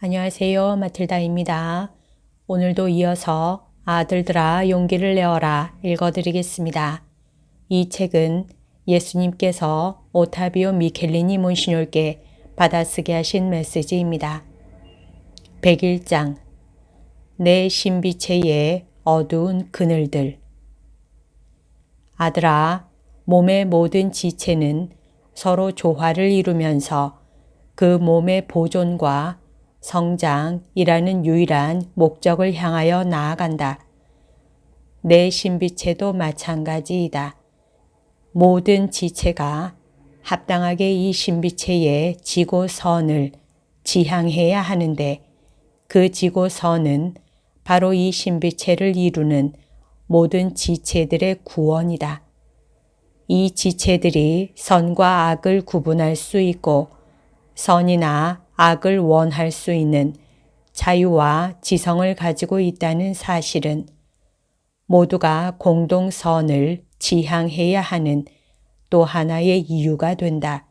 안녕하세요. 마틸다입니다. 오늘도 이어서 아들들아 용기를 내어라 읽어드리겠습니다. 이 책은 예수님께서 오타비오 미켈리니 몬시뇰께 받아쓰게 하신 메시지입니다. 101장 내 신비체의 어두운 그늘들. 아들아, 몸의 모든 지체는 서로 조화를 이루면서 그 몸의 보존과 성장이라는 유일한 목적을 향하여 나아간다. 내 신비체도 마찬가지이다. 모든 지체가 합당하게 이 신비체의 지고선을 지향해야 하는데 그 지고선은 바로 이 신비체를 이루는 모든 지체들의 구원이다. 이 지체들이 선과 악을 구분할 수 있고 선이나 악을 원할 수 있는 자유와 지성을 가지고 있다는 사실은 모두가 공동선을 지향해야 하는 또 하나의 이유가 된다.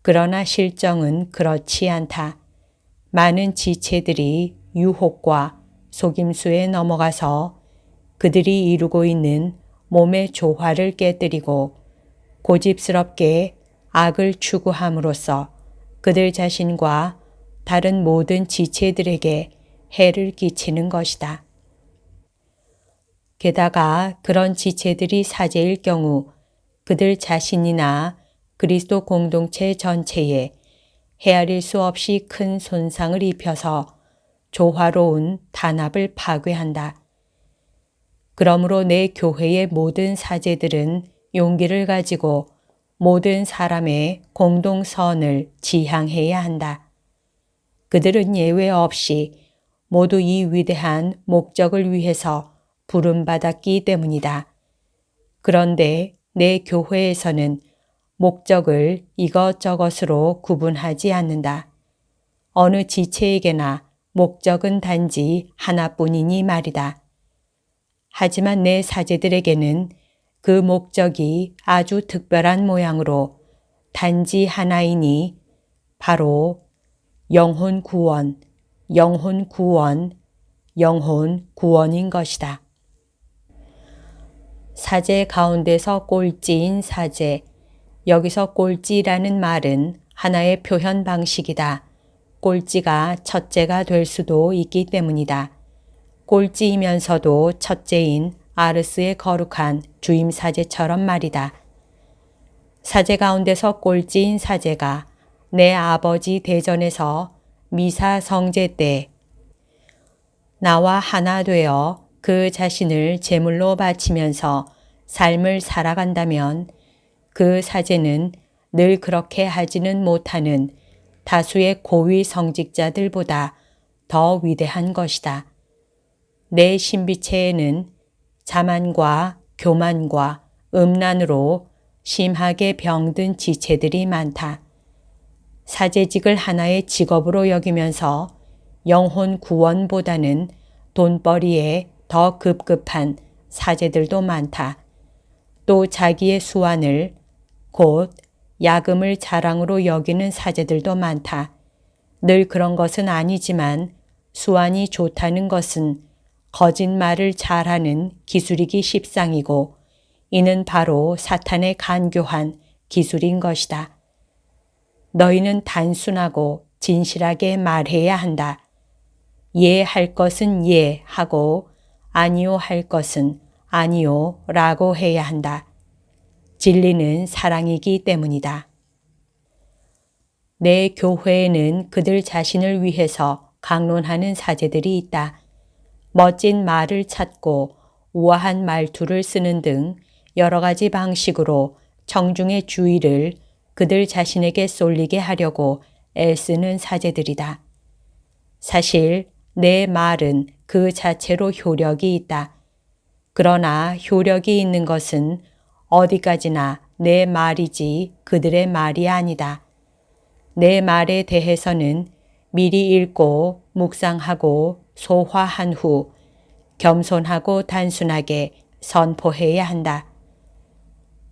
그러나 실정은 그렇지 않다. 많은 지체들이 유혹과 속임수에 넘어가서 그들이 이루고 있는 몸의 조화를 깨뜨리고 고집스럽게 악을 추구함으로써 그들 자신과 다른 모든 지체들에게 해를 끼치는 것이다. 게다가 그런 지체들이 사제일 경우 그들 자신이나 그리스도 공동체 전체에 헤아릴 수 없이 큰 손상을 입혀서 조화로운 단합을 파괴한다. 그러므로 내 교회의 모든 사제들은 용기를 가지고 모든 사람의 공동선을 지향해야 한다. 그들은 예외 없이 모두 이 위대한 목적을 위해서 부름받았기 때문이다. 그런데 내 교회에서는 목적을 이것저것으로 구분하지 않는다. 어느 지체에게나 목적은 단지 하나뿐이니 말이다. 하지만 내 사제들에게는 그 목적이 아주 특별한 모양으로 단지 하나이니 바로 영혼 구원, 영혼 구원, 영혼 구원인 것이다. 사제 가운데서 꼴찌인 사제. 여기서 꼴찌라는 말은 하나의 표현 방식이다. 꼴찌가 첫째가 될 수도 있기 때문이다. 꼴찌이면서도 첫째인 아르스의 거룩한 주임 사제처럼 말이다. 사제 가운데서 꼴찌인 사제가 내 아버지 대전에서 미사 성제 때 나와 하나 되어 그 자신을 제물로 바치면서 삶을 살아간다면 그 사제는 늘 그렇게 하지는 못하는 다수의 고위 성직자들보다 더 위대한 것이다. 내 신비체에는 자만과 교만과 음란으로 심하게 병든 지체들이 많다. 사제직을 하나의 직업으로 여기면서 영혼 구원보다는 돈벌이에 더 급급한 사제들도 많다. 또 자기의 수완을 곧 야금을 자랑으로 여기는 사제들도 많다. 늘 그런 것은 아니지만 수완이 좋다는 것은 거짓말을 잘하는 기술이기 십상이고 이는 바로 사탄의 간교한 기술인 것이다. 너희는 단순하고 진실하게 말해야 한다. 예 할 것은 예 하고 아니요 할 것은 아니요 라고 해야 한다. 진리는 사랑이기 때문이다. 내 교회에는 그들 자신을 위해서 강론하는 사제들이 있다. 멋진 말을 찾고 우아한 말투를 쓰는 등 여러 가지 방식으로 청중의 주의를 그들 자신에게 쏠리게 하려고 애쓰는 사제들이다. 사실 내 말은 그 자체로 효력이 있다. 그러나 효력이 있는 것은 어디까지나 내 말이지 그들의 말이 아니다. 내 말에 대해서는 미리 읽고 묵상하고 소화한 후 겸손하고 단순하게 선포해야 한다.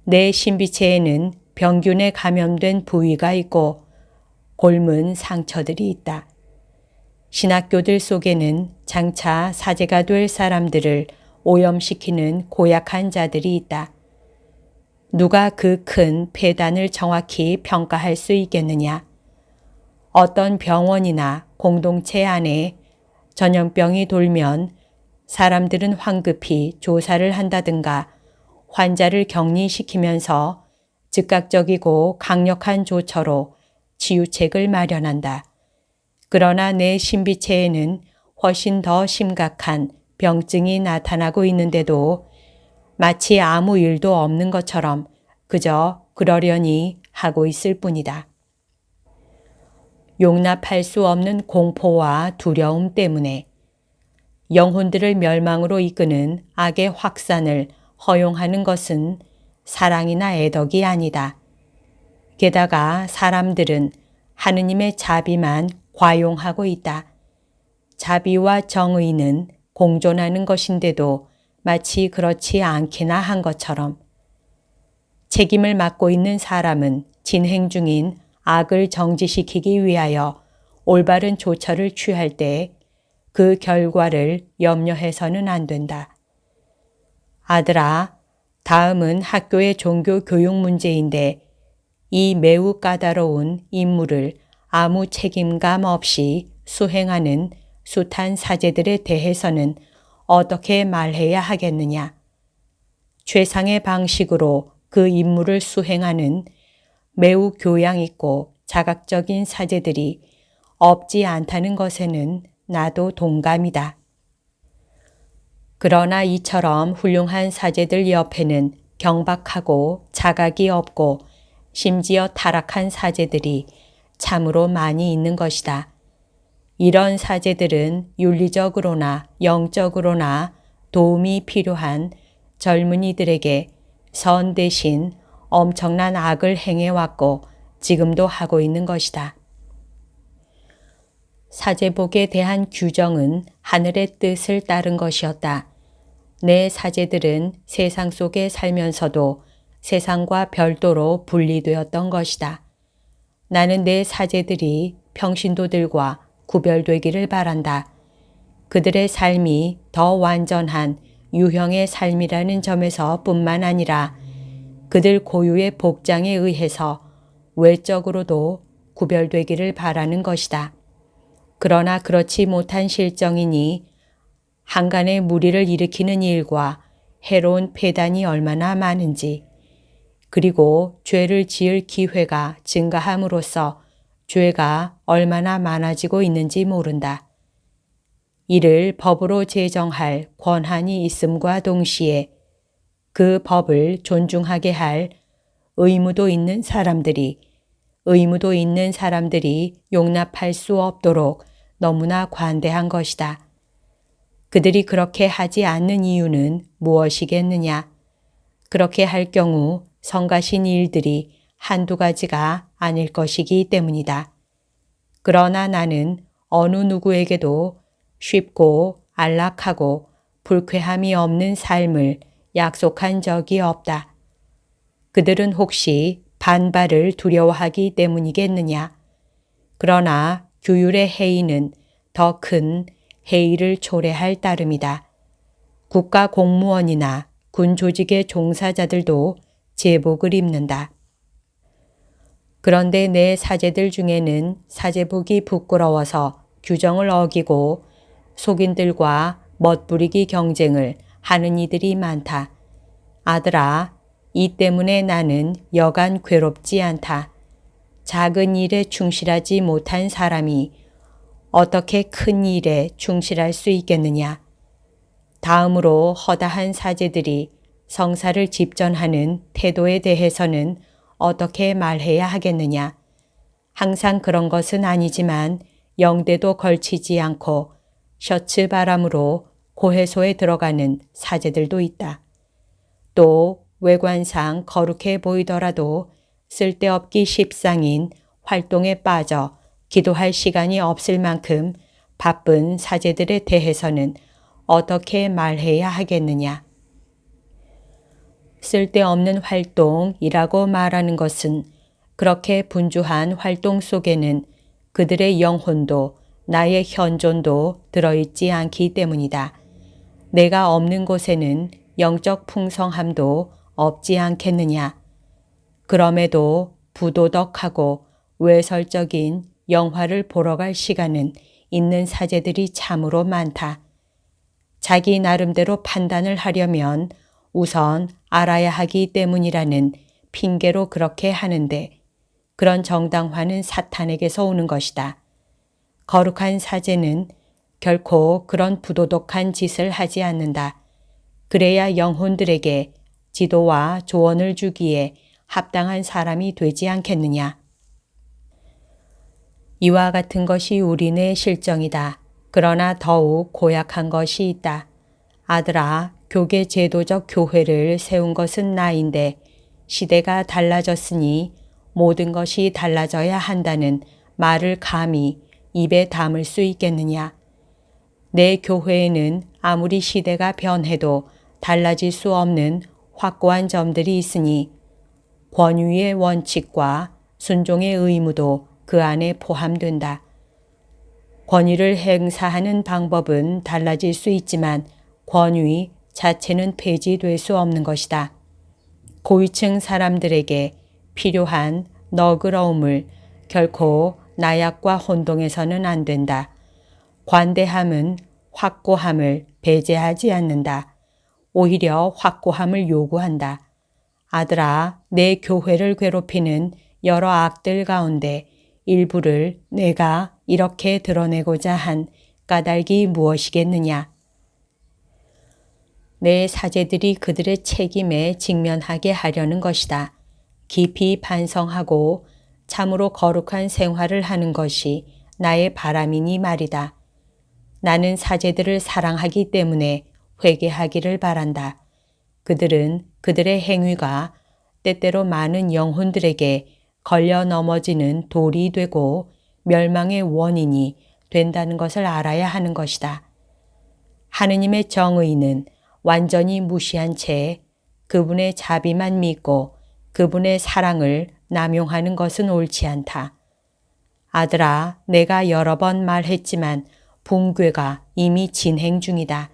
내 신비체에는 병균에 감염된 부위가 있고 곪은 상처들이 있다. 신학교들 속에는 장차 사제가 될 사람들을 오염시키는 고약한 자들이 있다. 누가 그 큰 폐단을 정확히 평가할 수 있겠느냐? 어떤 병원이나 공동체 안에 전염병이 돌면 사람들은 황급히 조사를 한다든가 환자를 격리시키면서 즉각적이고 강력한 조처로 치유책을 마련한다. 그러나 내 신비체에는 훨씬 더 심각한 병증이 나타나고 있는데도 마치 아무 일도 없는 것처럼 그저 그러려니 하고 있을 뿐이다. 용납할 수 없는 공포와 두려움 때문에 영혼들을 멸망으로 이끄는 악의 확산을 허용하는 것은 사랑이나 애덕이 아니다. 게다가 사람들은 하느님의 자비만 과용하고 있다. 자비와 정의는 공존하는 것인데도 마치 그렇지 않기나 한 것처럼 책임을 맡고 있는 사람은 진행 중인 악을 정지시키기 위하여 올바른 조처를 취할 때 그 결과를 염려해서는 안 된다. 아들아, 다음은 학교의 종교 교육 문제인데 이 매우 까다로운 임무를 아무 책임감 없이 수행하는 숱한 사제들에 대해서는 어떻게 말해야 하겠느냐? 최상의 방식으로 그 임무를 수행하는 매우 교양 있고 자각적인 사제들이 없지 않다는 것에는 나도 동감이다. 그러나 이처럼 훌륭한 사제들 옆에는 경박하고 자각이 없고 심지어 타락한 사제들이 참으로 많이 있는 것이다. 이런 사제들은 윤리적으로나 영적으로나 도움이 필요한 젊은이들에게 선 대신 엄청난 악을 행해왔고 지금도 하고 있는 것이다. 사제복에 대한 규정은 하늘의 뜻을 따른 것이었다. 내 사제들은 세상 속에 살면서도 세상과 별도로 분리되었던 것이다. 나는 내 사제들이 평신도들과 구별되기를 바란다. 그들의 삶이 더 완전한 유형의 삶이라는 점에서 뿐만 아니라 그들 고유의 복장에 의해서 외적으로도 구별되기를 바라는 것이다. 그러나 그렇지 못한 실정이니 한간의 무리를 일으키는 일과 해로운 폐단이 얼마나 많은지, 그리고 죄를 지을 기회가 증가함으로써 죄가 얼마나 많아지고 있는지 모른다. 이를 법으로 제정할 권한이 있음과 동시에 그 법을 존중하게 할 의무도 있는 사람들이 용납할 수 없도록 너무나 관대한 것이다. 그들이 그렇게 하지 않는 이유는 무엇이겠느냐? 그렇게 할 경우 성가신 일들이 한두 가지가 아닐 것이기 때문이다. 그러나 나는 어느 누구에게도 쉽고 안락하고 불쾌함이 없는 삶을 약속한 적이 없다. 그들은 혹시 반발을 두려워하기 때문이겠느냐? 그러나 규율의 해이는 더 큰 해이를 초래할 따름이다. 국가 공무원이나 군 조직의 종사자들도 제복을 입는다. 그런데 내 사제들 중에는 사제복이 부끄러워서 규정을 어기고 속인들과 멋부리기 경쟁을 하는 이들이 많다. 아들아, 이 때문에 나는 여간 괴롭지 않다. 작은 일에 충실하지 못한 사람이 어떻게 큰 일에 충실할 수 있겠느냐? 다음으로 허다한 사제들이 성사를 집전하는 태도에 대해서는 어떻게 말해야 하겠느냐? 항상 그런 것은 아니지만 영대도 걸치지 않고 셔츠 바람으로 고해소에 들어가는 사제들도 있다. 또 외관상 거룩해 보이더라도 쓸데없기 십상인 활동에 빠져 기도할 시간이 없을 만큼 바쁜 사제들에 대해서는 어떻게 말해야 하겠느냐? 쓸데없는 활동이라고 말하는 것은 그렇게 분주한 활동 속에는 그들의 영혼도 나의 현존도 들어있지 않기 때문이다. 내가 없는 곳에는 영적 풍성함도 없지 않겠느냐. 그럼에도 부도덕하고 외설적인 영화를 보러 갈 시간은 있는 사제들이 참으로 많다. 자기 나름대로 판단을 하려면 우선 알아야 하기 때문이라는 핑계로 그렇게 하는데 그런 정당화는 사탄에게서 오는 것이다. 거룩한 사제는 결코 그런 부도덕한 짓을 하지 않는다. 그래야 영혼들에게 지도와 조언을 주기에 합당한 사람이 되지 않겠느냐. 이와 같은 것이 우리네 실정이다. 그러나 더욱 고약한 것이 있다. 아들아, 교계 제도적 교회를 세운 것은 나인데 시대가 달라졌으니 모든 것이 달라져야 한다는 말을 감히 입에 담을 수 있겠느냐. 내 교회에는 아무리 시대가 변해도 달라질 수 없는 확고한 점들이 있으니 권위의 원칙과 순종의 의무도 그 안에 포함된다. 권위를 행사하는 방법은 달라질 수 있지만 권위 자체는 폐지될 수 없는 것이다. 고위층 사람들에게 필요한 너그러움을 결코 나약과 혼동해서는 안 된다. 관대함은 확고함을 배제하지 않는다. 오히려 확고함을 요구한다. 아들아, 내 교회를 괴롭히는 여러 악들 가운데 일부를 내가 이렇게 드러내고자 한 까닭이 무엇이겠느냐. 내 사제들이 그들의 책임에 직면하게 하려는 것이다. 깊이 반성하고 참으로 거룩한 생활을 하는 것이 나의 바람이니 말이다. 나는 사제들을 사랑하기 때문에 회개하기를 바란다. 그들은 그들의 행위가 때때로 많은 영혼들에게 걸려 넘어지는 돌이 되고 멸망의 원인이 된다는 것을 알아야 하는 것이다. 하느님의 정의는 완전히 무시한 채 그분의 자비만 믿고 그분의 사랑을 남용하는 것은 옳지 않다. 아들아, 내가 여러 번 말했지만 붕괴가 이미 진행 중이다.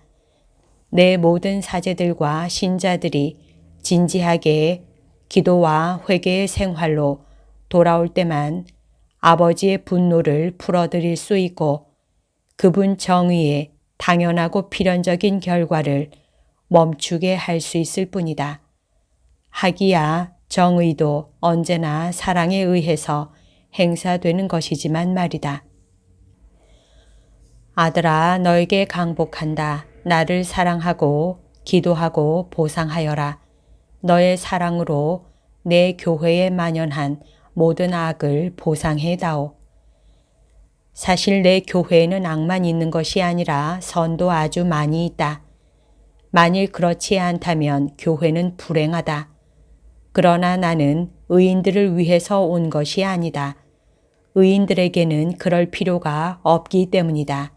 내 모든 사제들과 신자들이 진지하게 기도와 회개의 생활로 돌아올 때만 아버지의 분노를 풀어드릴 수 있고 그분 정의의 당연하고 필연적인 결과를 멈추게 할 수 있을 뿐이다. 하기야 정의도 언제나 사랑에 의해서 행사되는 것이지만 말이다. 아들아, 너에게 강복한다. 나를 사랑하고 기도하고 보상하여라. 너의 사랑으로 내 교회에 만연한 모든 악을 보상해다오. 사실 내 교회에는 악만 있는 것이 아니라 선도 아주 많이 있다. 만일 그렇지 않다면 교회는 불행하다. 그러나 나는 의인들을 위해서 온 것이 아니다. 의인들에게는 그럴 필요가 없기 때문이다.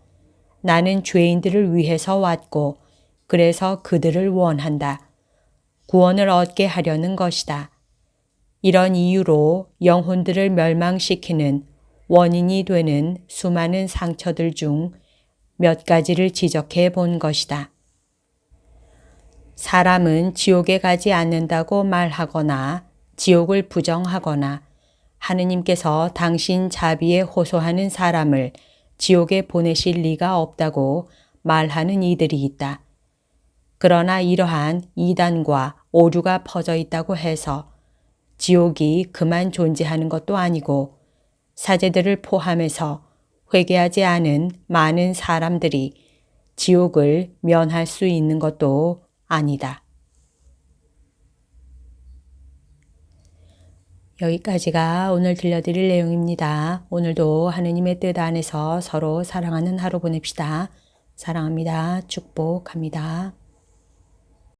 나는 죄인들을 위해서 왔고 그래서 그들을 원한다. 구원을 얻게 하려는 것이다. 이런 이유로 영혼들을 멸망시키는 원인이 되는 수많은 상처들 중 몇 가지를 지적해 본 것이다. 사람은 지옥에 가지 않는다고 말하거나 지옥을 부정하거나 하느님께서 당신 자비에 호소하는 사람을 지옥에 보내실 리가 없다고 말하는 이들이 있다. 그러나 이러한 이단과 오류가 퍼져 있다고 해서 지옥이 그만 존재하는 것도 아니고 사제들을 포함해서 회개하지 않은 많은 사람들이 지옥을 면할 수 있는 것도 아니다. 여기까지가 오늘 들려드릴 내용입니다. 오늘도 하느님의 뜻 안에서 서로 사랑하는 하루 보냅시다. 사랑합니다. 축복합니다.